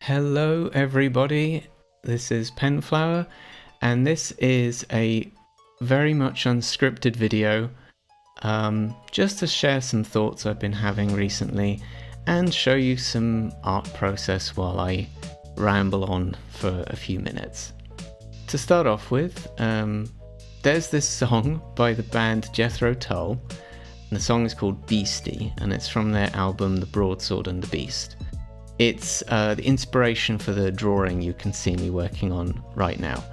Hello everybody, this is Penflower, and this is a very much unscripted video, just to share some thoughts I've been having recently and show you some art process while I ramble on for a few minutes. To start off with, there's this song by the band Jethro Tull, and the song is called Beastie, and it's from their album The Broadsword and the Beast. It's the inspiration for the drawing you can see me working on right now,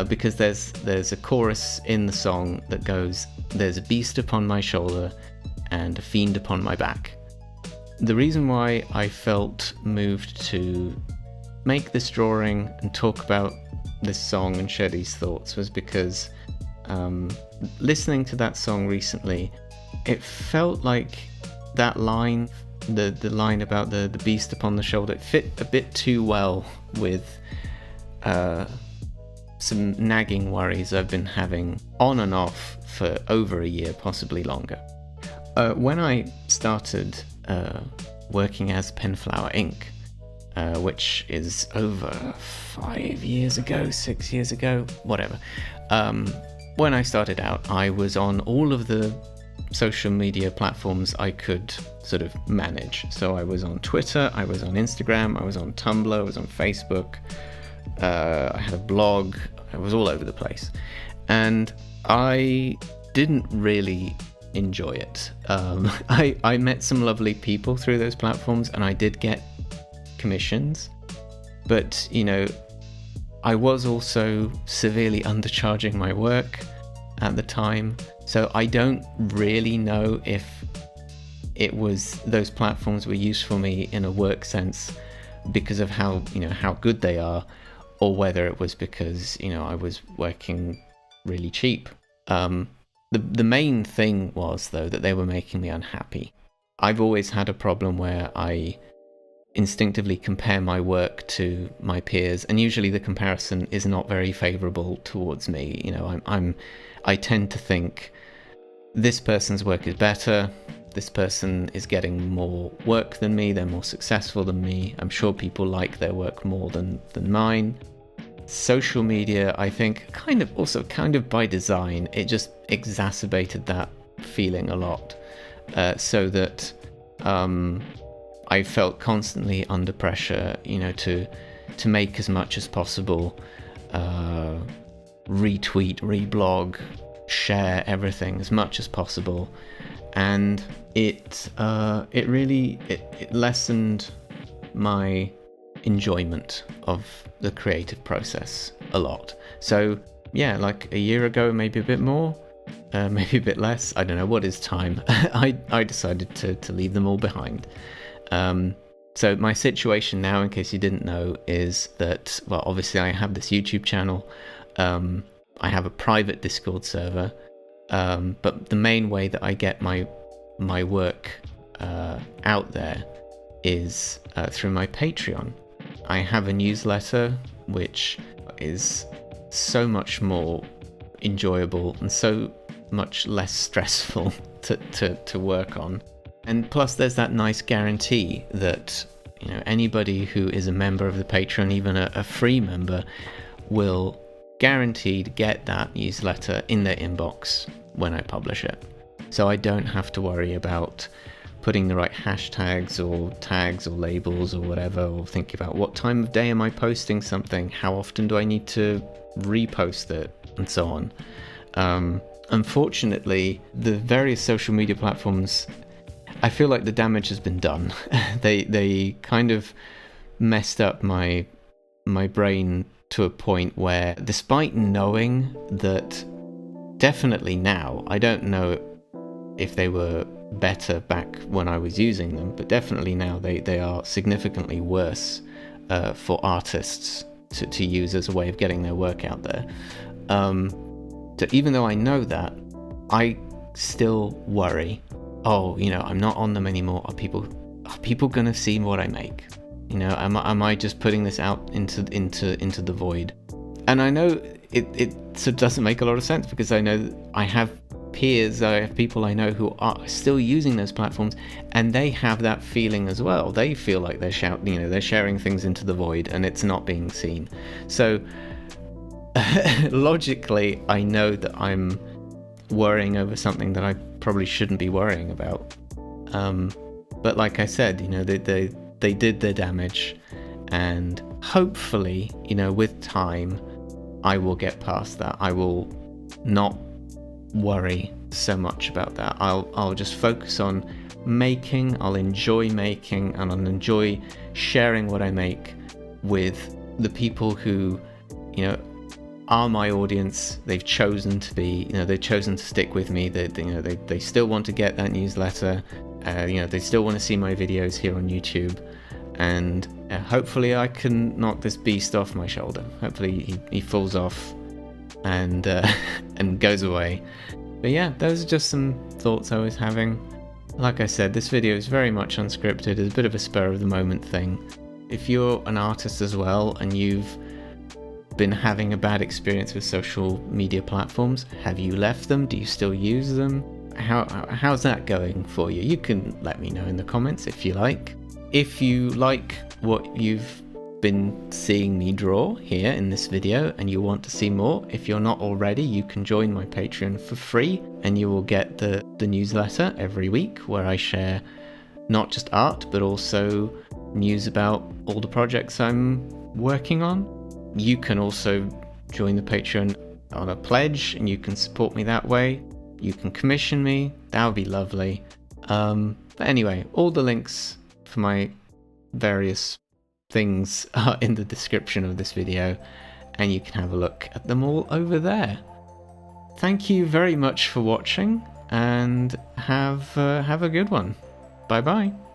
because there's a chorus in the song that goes, "There's a beast upon my shoulder and a fiend upon my back." The reason why I felt moved to make this drawing and talk about this song and share these thoughts was because listening to that song recently, it felt like that line, the line about the beast upon the shoulder, it fit a bit too well with some nagging worries I've been having on and off for over a year, possibly longer. When I started working as Penflower Inc., which is over 5 years ago, 6 years ago, whatever. When I started out, I was on all of the social media platforms I could sort of manage. So I was on Twitter, I was on Instagram, I was on Tumblr, I was on Facebook, I had a blog, I was all over the place. And I didn't really enjoy it. I met some lovely people through those platforms and I did get commissions, but I was also severely undercharging my work at the time, so I don't really know if those platforms were used for me in a work sense because of how good they are, or whether it was because I was working really cheap. The main thing was, though, that they were making me unhappy. I've always had a problem where I instinctively compare my work to my peers, and usually the comparison is not very favorable towards me. I tend to think this person's work is better, this person is getting more work than me, they're more successful than me, I'm sure people like their work more than mine. Social media, I think, kind of by design, it just exacerbated that feeling a lot, so that I felt constantly under pressure, to make as much as possible, retweet, reblog, share everything as much as possible, and it really lessened my enjoyment of the creative process a lot. So yeah, like a year ago, maybe a bit more, maybe a bit less, I don't know, what is time? I decided to leave them all behind. So my situation now, in case you didn't know, is that, well, obviously I have this YouTube channel, I have a private Discord server, but the main way that I get my work out there is through my Patreon. I have a newsletter which is so much more enjoyable and so much less stressful to work on. And plus there's that nice guarantee that anybody who is a member of the Patreon, even a free member, will guaranteed get that newsletter in their inbox when I publish it. So I don't have to worry about putting the right hashtags or tags or labels or whatever, or think about what time of day am I posting something, how often do I need to repost it, and so on. Unfortunately, the various social media platforms, I feel like the damage has been done. They kind of messed up my brain to a point where, despite knowing that definitely now, I don't know if they were better back when I was using them, but definitely now they are significantly worse for artists to use as a way of getting their work out there. So even though I know that, I still worry, I'm not on them anymore. Are people gonna see what I make? Am I just putting this out into the void? And I know it sort of doesn't make a lot of sense, because I know I have peers, I have people I know who are still using those platforms, and they have that feeling as well. They feel like they're they're sharing things into the void and it's not being seen. So logically, I know that I'm worrying over something that I probably shouldn't be worrying about. But like I said, they did their damage, and hopefully, with time, I will get past that. I will not worry so much about that. I'll just focus on making. I'll enjoy making, and I'll enjoy sharing what I make with the people who, are my audience. They've chosen to be, they've chosen to stick with me. They still want to get that newsletter. They still want to see my videos here on YouTube, and hopefully I can knock this beast off my shoulder. Hopefully he falls off and and goes away. But yeah, those are just some thoughts I was having. Like I said, this video is very much unscripted. It's a bit of a spur of the moment thing. If you're an artist as well and you've been having a bad experience with social media platforms, have you left them? Do you still use them? How's that going for you? You can let me know in the comments if you like. If you like what you've been seeing me draw here in this video and you want to see more, if you're not already, you can join my Patreon for free and you will get the newsletter every week where I share not just art but also news about all the projects I'm working on. You can also join the Patreon on a pledge and you can support me that way. You can commission me, that would be lovely. But anyway, all the links for my various things are in the description of this video, and you can have a look at them all over there. Thank you very much for watching, and have a good one. Bye bye.